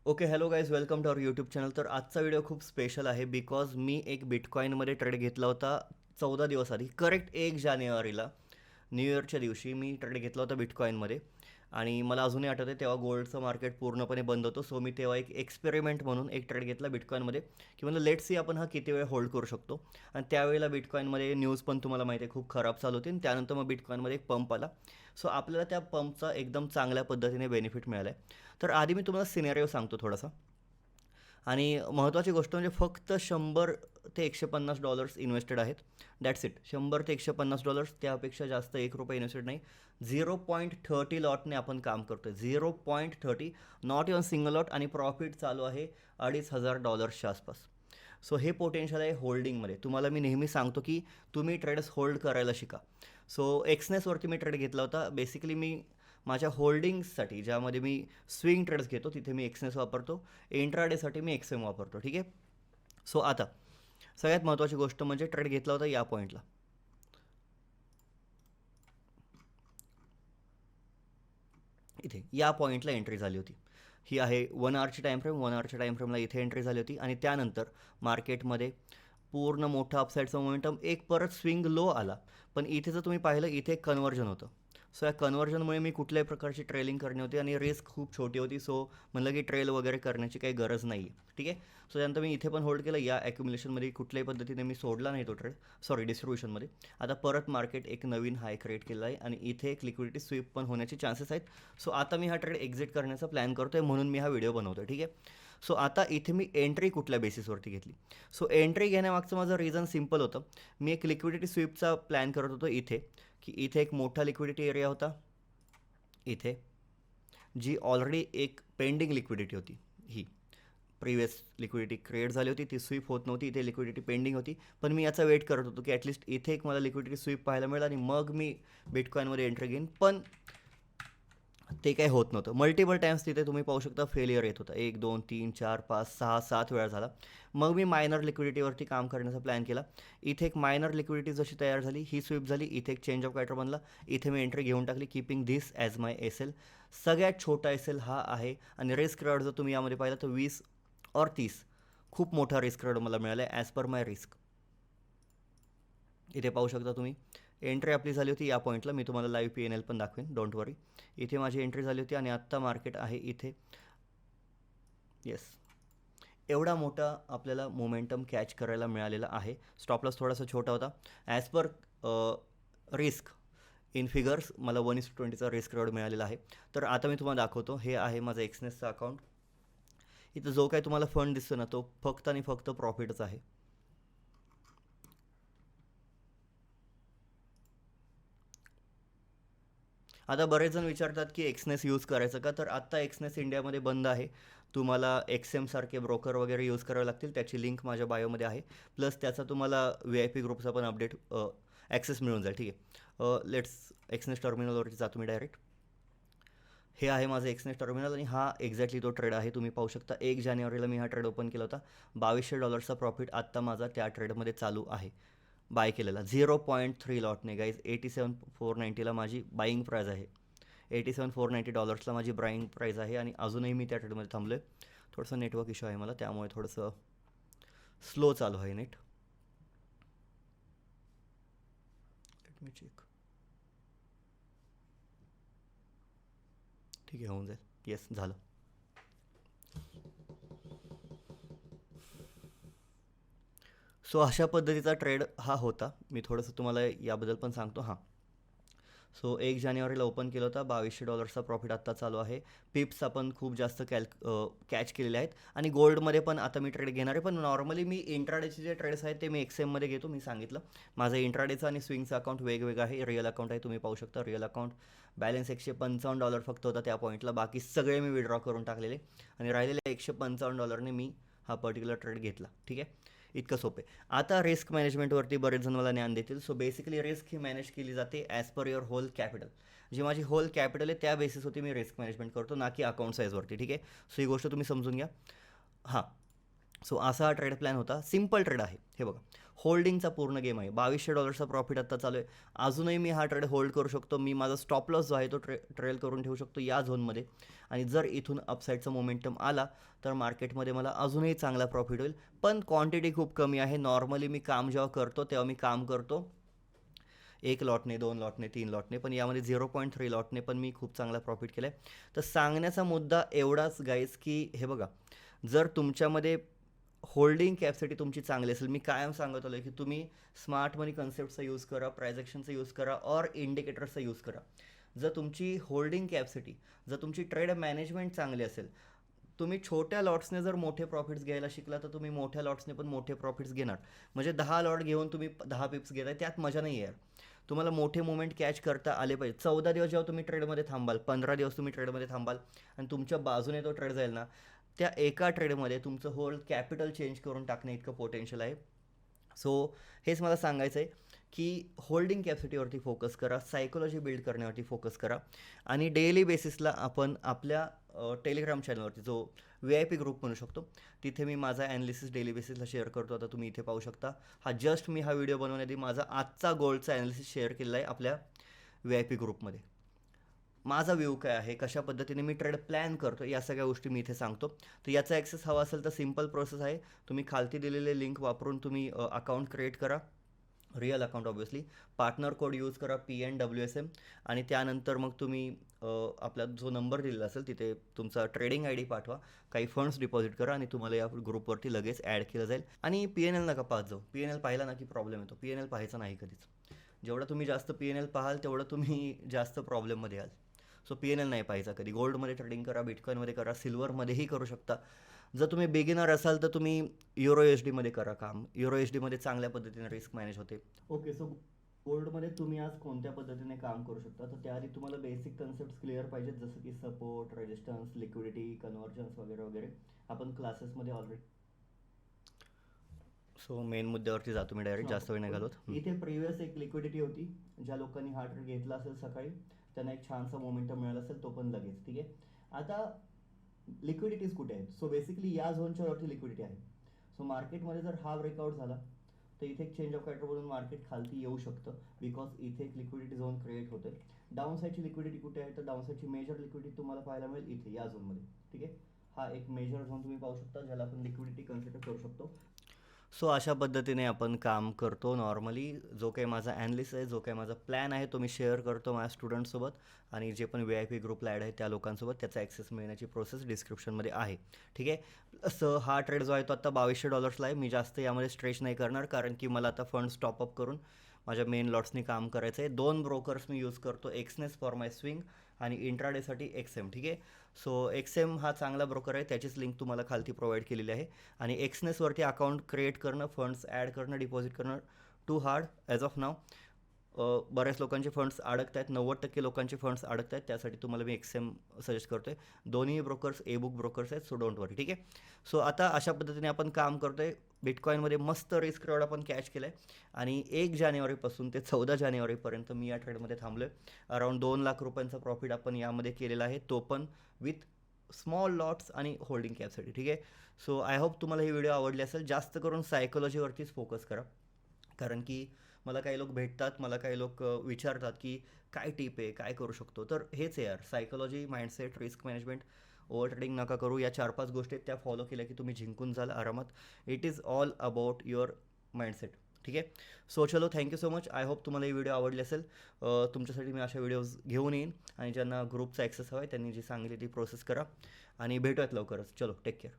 Okay, hello guys, welcome to our YouTube channel. तर आजचा video खूप स्पेशल आहे बिकॉज मी एक बिटकॉईनमध्ये ट्रेड घेतला होता 14 दिवस आधी. करेक्ट 1 जानेवारीला न्यू इयरच्या दिवशी मी ट्रेड घेतला होता बिटकॉईनमध्ये. आणि मला अजूनही आठवते तेव्हा गोल्डचं मार्केट पूर्णपणे बंद होतं. सो मी तेव्हा एक एक्सपेरिमेंट म्हणून एक ट्रेड घेतला बिटकॉईनमध्ये की म्हणलं लेट्स सी आपण हा किती वेळ होल्ड करू शकतो. आणि त्यावेळेला बिटकॉईनमध्ये न्यूज पण तुम्हाला माहिती आहे खूप खराब चालू होती आणि त्यानंतर मग बिटकॉईनमध्ये एक पंप आला. सो आपल्याला त्या पंपचा एकदम चांगल्या पद्धतीने बेनिफिट मिळाला आहे. तर आधी मी तुम्हाला सिनेरिओ सांगतो थोडासा. आणि महत्त्वाची गोष्ट म्हणजे फक्त 100 ते 150 डॉलर्स इन्व्हेस्टेड आहेत. That's it. 100 ते 150 डॉलर्स, त्यापेक्षा जास्त ₹1 इन्व्हेस्टेड नाही. 0.30 लॉटने आपण काम करतो आहे. 0.30, नॉट इवन सिंगल लॉट. आणि प्रॉफिट चालू आहे $2,500च्या आसपास. सो हे पोटेन्शियल आहे होल्डिंगमध्ये. तुम्हाला मी नेहमी सांगतो की तुम्ही ट्रेड्स होल्ड करायला शिका. सो एक्सनेसवरती मी ट्रेड घेतला होता. बेसिकली मी माझ्या होल्डिंग्ससाठी, ज्यामध्ये मी स्विंग ट्रेड्स घेतो, तिथे मी एक्सनेस वापरतो. इंट्राडेसाठी मी एक्सएम वापरतो. ठीक आहे. सो आता सगळ्यात महत्त्वाची गोष्ट म्हणजे ट्रेड घेतला होता या पॉईंटला. इथे या पॉईंटला एंट्री झाली होती. ही आहे 1 आवरची टाईम फ्रेम. 1 आवरच्या टाईम फ्रेमला इथे एंट्री झाली होती. आणि त्यानंतर मार्केटमध्ये पूर्ण मोठा अपसाईडचा मोमेंटम, एक परत स्विंग लो आला. पण इथे जर तुम्ही पाहिलं, इथे एक कन्व्हर्जन होतं. सो या कन्व्हर्जनमुळे मी कुठल्याही प्रकारची ट्रेलिंग करणी होती आणि रिस्क खूप छोटी होती. सो म्हणलं की ट्रेल वगैरे करण्याची काही गरज नाही आहे. ठीक आहे. सो त्यानंतर मी इथे पण होल्ड केलं. या ॲक्युम्युलेशनमध्ये कुठल्याही पद्धतीने मी सोडला नाही तो ट्रेड, सॉरी डिस्ट्रीब्युशनमध्ये. आता परत मार्केट एक नवीन हाय क्रिएट केला आहे आणि इथे एक लिक्विडिटी स्वीप पण होण्याचे चान्सेस आहेत. सो आता मी हा ट्रेड एक्झिट करण्याचा प्लॅन करतो आहे, म्हणून मी हा व्हिडिओ बनवतो आहे. ठीक आहे. सो आता इथे मी एंट्री कुठल्या बेसिसवरती घेतली. सो एंट्री घेण्यामागचं माझं रिझन सिम्पल होतं. मी एक लिक्विडिटी स्वीपचा प्लॅन करत होतो इथे, की इथे एक मोठा लिक्विडिटी एरिया होता इथे, जी ऑलरेडी एक पेंडिंग लिक्विडिटी होती. ही प्रिवियस लिक्विडिटी क्रिएट झाली होती, ती स्वीप होत नव्हती. इथे लिक्विडिटी पेंडिंग होती. पण मी याचा वेट करत होतो की ॲटलिस्ट इथे एक मला लिक्विडिटी स्वीप पाहायला मिळेल आणि मग मी बिटकॉईनमध्ये एंट्री घेईन. पण ते काही होत नव्हतं. मल्टिपल टाइम्स तिथे तुम्ही पाहू शकता फेलियर येत होता. 1, 2, 3, 4, 5, 6, 7 वेळा झाला. मग मी मायनर लिक्विडिटीवरती काम करण्याचा प्लॅन केला. इथे एक मायनर लिक्विडिटी जशी तयार झाली, ही स्वीप झाली. इथे एक चेंज ऑफ कॅटर बनला. इथे मी एंट्री घेऊन टाकली, keeping this as my S L. सगळ्यात छोटा एस एल हा आहे. आणि रिस्क रिवॉर्ड जर तुम्ही यामध्ये पाहिलं तर 20 और 30 खूप मोठा रिस्क रिवॉर्ड मला मिळाला आहे ॲज पर माय रिस्क. इथे पाहू शकता तुम्ही. एंट्री आपली झाली होती या पॉईंटला. मी तुम्हाला लाईव्ह PNL पण दाखवेन, डोंट वरी. इथे माझी एंट्री झाली होती आणि आत्ता मार्केट आहे इथे. येस, एवढा मोठा आपल्याला मोमेंटम कॅच करायला मिळालेला आहे. स्टॉप लॉस थोडासा छोटा होता. As per risk in figures मला 1:20चा रिस्क रिवॉर्ड मिळालेला आहे. तर आता मी तुम्हाला दाखवतो. हे आहे माझं एक्सनेसचं अकाउंट. इथं जो काही तुम्हाला फंड दिसतो ना, तो फक्त आणि फक्त प्रॉफिटच आहे. आता बरेच जण विचारतात की एक्सनेस यूज करायचं का. तर आत्ता एक्सनेस इंडियामध्ये बंद आहे. तुम्हाला एक्सएम सारखे ब्रोकर वगैरे यूज करावे लागतील. त्याची लिंक माझ्या बायोमध्ये आहे. प्लस त्याचा तुम्हाला VIP ग्रुपचा पण अपडेट ॲक्सेस मिळून जाईल. ठीक आहे. लेट्स एक्सनेस टर्मिनलवरती जा तुम्ही डायरेक्ट. हे आहे माझं एक्सनेस टर्मिनल आणि हा एक्झॅक्टली तो ट्रेड आहे. तुम्ही पाहू शकता 1 जानेवारीला मी हा ट्रेड ओपन केला होता. $2,200चा प्रॉफिट आत्ता माझा त्या ट्रेडमध्ये चालू आहे. बाय केलेला 0.3 लॉटने गाईज. 87,490ला माझी बाईंग प्राईज आहे. $87,490 माझी बाईंग प्राईज आहे. आणि अजूनही मी त्या ट्रेडमध्ये थांबलो आहे. थोडंसं नेटवर्क इश्यू आहे मला, त्यामुळे थोडंसं स्लो चालू आहे नेट. Let me check. ठीक आहे, होऊन जाईल. येस, झालं. सो अशा पद्धतीचा ट्रेड हा होता. मी थोडंसं तुम्हाला याबद्दल पण सांगतो. हां, सो 1 जानेवारीला ओपन केलं होतं. $2,200चा प्रॉफिट आत्ता चालू आहे. पिप्स आपण खूप जास्त कॅच केलेले आहेत. आणि गोल्डमध्ये पण आता मी ट्रेड घेणार आहे. पण नॉर्मली मी इंट्राडेचे जे ट्रेड्स आहेत ते मी एक्सएममध्ये घेतो. मी सांगितलं माझं इंट्राडेचं आणि स्विंगचं अकाउंट वेगवेगळं आहे. रिअल अकाउंट आहे, तुम्ही पाहू शकता. रिअल अकाउंट बॅलन्स $155 फक्त होता त्या पॉईंटला. बाकी सगळे मी विड्रॉ करून टाकलेले आणि राहिलेले $155ने मी हा पर्टिक्युलर ट्रेड घेतला. ठीक आहे. इतकं सोपं आहे. आता रिस्क मॅनेजमेंटवरती बरेच जण मला ज्ञान देतील. सो बेसिकली रिस्क ही मॅनेज केली जाते as per your whole capital. जी माझी होल कॅपिटल आहे त्या बेसिसवरती मी रिस्क मॅनेजमेंट करतो, ना की अकाउंट साईजवरती. ठीक आहे. सो ही गोष्ट तुम्ही समजून घ्या. हां, सो असा हा ट्रेड प्लॅन होता. सिम्पल ट्रेड आहे. हे बघा, होल्डिंगचा पूर्ण गेम आहे. $2200 प्रॉफिट आत्ता चालू आहे. अजूनही मी हा ट्रेड होल्ड करू शकतो. मी माझा स्टॉप लॉस जो आहे तो ट्रेल करून ठेवू शकतो या झोनमध्ये. आणि जर इथून अपसाईडचा मोमेंटम आला तर मार्केटमध्ये मला अजूनही चांगला प्रॉफिट होईल. पण क्वांटिटी खूप कमी आहे. नॉर्मली मी काम जेव्हा करतो तेव्हा मी काम करतो 1 लॉटने, 2 लॉटने, 3 लॉटने, पण यामध्ये 0.3 लॉटने पण मी खूप चांगला प्रॉफिट केला आहे. तर सांगण्याचा मुद्दा एवढाच गाईज की हे बघा, जर तुमच्यामध्ये होल्डिंग कॅपॅसिटी तुमची चांगली असेल, मी कायम सांगत आलो की तुम्ही स्मार्ट मनी कन्सेप्टचा यूज करा, प्राइस ॲक्शनचा यूज करा और इंडिकेटर्सचा यूज करा. जर तुमची होल्डिंग कॅपॅसिटी, जर तुमची ट्रेड मॅनेजमेंट चांगली असेल, तुम्ही छोट्या लॉट्सने जर मोठे प्रॉफिट्स घ्यायला शिकला तर तुम्ही मोठ्या लॉट्सने पण मोठे प्रॉफिट्स घेणार. म्हणजे 10 लॉट घेऊन तुम्ही 10 पिप्स घेताय, त्यात मजा नाही आहे यार. तुम्हाला मोठे मुवमेंट कॅच करता आले पाहिजे. 14 दिवस जेव्हा तुम्ही ट्रेडमध्ये थांबाल, 15 दिवस तुम्ही ट्रेडमध्ये थांबाल आणि तुमच्या बाजूने तो ट्रेड जाईल ना, त्या एका ट्रेडमध्ये तुमचं होल कॅपिटल चेंज करून टाकणे इतकं पोटेन्शियल आहे. सो हेच मला सांगायचं आहे की होल्डिंग कॅपॅसिटीवरती फोकस करा, सायकोलॉजी बिल्ड करण्यावरती फोकस करा आणि डेली बेसिसला आपण आपल्या टेलिग्राम चॅनलवरती जो VIP ग्रुप म्हणू शकतो, तिथे मी माझा ॲनालिसिस डेली बेसिसला शेअर करतो. आता तुम्ही इथे पाहू शकता. जस्ट मी हा व्हिडिओ बनवण्याआधी माझा आजचा गोल्डचा ॲनालिसिस शेअर केलेला आहे आपल्या VIP ग्रुपमध्ये. माझा व्ह्यू काय आहे, कशा पद्धतीने मी ट्रेड प्लॅन करतो, या सगळ्या गोष्टी मी इथे सांगतो. तर याचा ॲक्सेस हवा असेल तर सिम्पल प्रोसेस आहे. तुम्ही खालती दिलेले लिंक वापरून तुम्ही अकाउंट क्रिएट करा, real account obviously. Partner code use करा PNWSM आणि त्यानंतर मग तुम्ही आपला जो नंबर दिलेला असेल तिथे तुमचा ट्रेडिंग ID पाठवा, काही फंड्स डिपॉझिट करा आणि तुम्हाला या ग्रुपवरती लगेच ॲड केलं जाईल. आणि PNL नका पाहत जाऊ. PNL पाहिला ना की प्रॉब्लेम येतो. PNL पाहायचा नाही कधीच. जेवढं तुम्ही जास्त PNL पाहाल तेवढं तुम्ही जास्त प्रॉब्लेममध्ये याल. सो PNL नाही पाहायचा कधी. गोल्डमध्ये ट्रेडिंग करा, बिटकॉईनमध्ये करा, सिल्वरमध्येही करू शकता. जर तुम्ही बिगिनर असाल तर तुम्ही युरो USDमध्ये करा काम. युरो USDमध्ये चांगल्या पद्धतीने रिस्क मॅनेज होते. ओके, सो गोल्डमध्ये तुम्ही आज कोणत्या पद्धतीने काम करू शकता, तर त्याआधी तुम्हाला बेसिक कन्सेप्ट क्लिअर पाहिजेत, जसं की सपोर्ट, रेजिस्टन्स, लिक्विडिटी, कन्व्हर्जन्स वगैरे वगैरे. आपण क्लासेसमध्ये ऑलरेडी. सो मेन मुद्द्यावरती जातो मी डायरेक्ट, जास्त वेळ नाही घालवत. इथे प्रिव्हियस एक लिक्विडिटी होती. ज्या लोकांनी हा ट्रेड घेतला असेल सकाळी त्यांना एक छानसा मोमेंटम मिळाला असेल, तो पण लगेच. ठीक आहे. आता लिक्विडिटीज कुठे आहेत? सो बेसिकली या झोनच्या वरती लिक्विडिटी आहे. सो मार्केटमध्ये जर हा ब्रेकआउट झाला तर इथे एक चेंज ऑफ कॅरेक्टर बनून मार्केट खालती येऊ शकतं, बिकॉज इथे एक लिक्विडिटी झोन क्रिएट होते. डाऊन साईडची लिक्विडिटी कुठे आहे? तर डाऊन साईडची मेजर लिक्विडिटी तुम्हाला पाहायला मिळेल इथे या झोनमध्ये. ठीक आहे. हा एक मेजर झोन तुम्ही पाहू शकता, ज्याला आपण लिक्विडिटी कन्सिडर करू शकतो. सो अशा पद्धतीने आपण काम करतो नॉर्मली. जो काही माझा ॲनालिसिस आहे, जो काही माझा प्लॅन आहे, तो मी शेअर करतो माझ्या स्टुडंटसोबत आणि जे पण VIP ग्रुपला ॲड आहे त्या लोकांसोबत. त्याचा ॲक्सेस मिळण्याची प्रोसेस डिस्क्रिप्शनमध्ये आहे. ठीक आहे. असं हा ट्रेड जो आहे तो आता $2200 आहे. मी जास्त यामध्ये स्ट्रेच नाही करणार, कारण की मला आता फंड्स टॉपअप करून माझ्या मेन लॉट्सनी काम करायचं आहे. 2 ब्रोकर्स मी यूज करतो, एक्सनेस फॉर माय स्विंग आणि इंट्राडेसाठी XM. ठीक आहे. सो XM हा चांगला ब्रोकर आहे, त्याचीच लिंक तुम्हाला खालती प्रोव्हाइड केलेली आहे. आणि एक्सनेसवरती अकाउंट क्रिएट करणं, फंड्स ॲड करणं, डिपॉझिट करणं टू हार्ड ॲज ऑफ नाव. बऱ्याच लोकांचे फंड्स अडकत आहेत, 90% लोकांचे फंड्स अडकत आहेत. त्यासाठी तुम्हाला मी XM सजेस्ट करतो आहे. दोन्ही ब्रोकर्स बुक ब्रोकर्स आहेत, सो डोंट वरी. ठीक आहे. सो आता अशा पद्धतीने आपण काम करतो आहे. बिटकॉईनमध्ये मस्त रिस्क रिवॉर्ड आपण कॅच केलं आहे आणि 1 जानेवारीपासून ते 14 जानेवारीपर्यंत मी या ट्रेडमध्ये थांबलो आहे. अराऊंड 2 लाख रुपयांचा प्रॉफिट आपण यामध्ये केलेला आहे, तो पण विथ स्मॉल लॉट्स आणि होल्डिंग कॅपसाठी. ठीक आहे. सो आय होप तुम्हाला ही व्हिडिओ आवडली असेल. जास्त करून सायकोलॉजीवरतीच फोकस करा, कारण की मला काही लोक भेटतात, मला काही लोक विचारतात की काय टिप आहे, काय करू शकतो. तर हेच आहे यार, psychology, mindset, risk management. Over trading नका करू. या 4-5 गोष्टी आहेत, त्या फॉलो केल्या की तुम्ही जिंकून जाल आरामात. It is all about your mindset. ठीक आहे. सो चलो, thank you so much. I hope तुम्हाला ही व्हिडिओ आवडली असेल. तुमच्यासाठी मी अशा व्हिडिओज घेऊन येईन आणि ज्यांना ग्रुपचा ॲक्सेस हवा आहे त्यांनी जी सांगितली ती प्रोसेस करा आणि भेटूयात लवकरच. चलो, टेक केअर.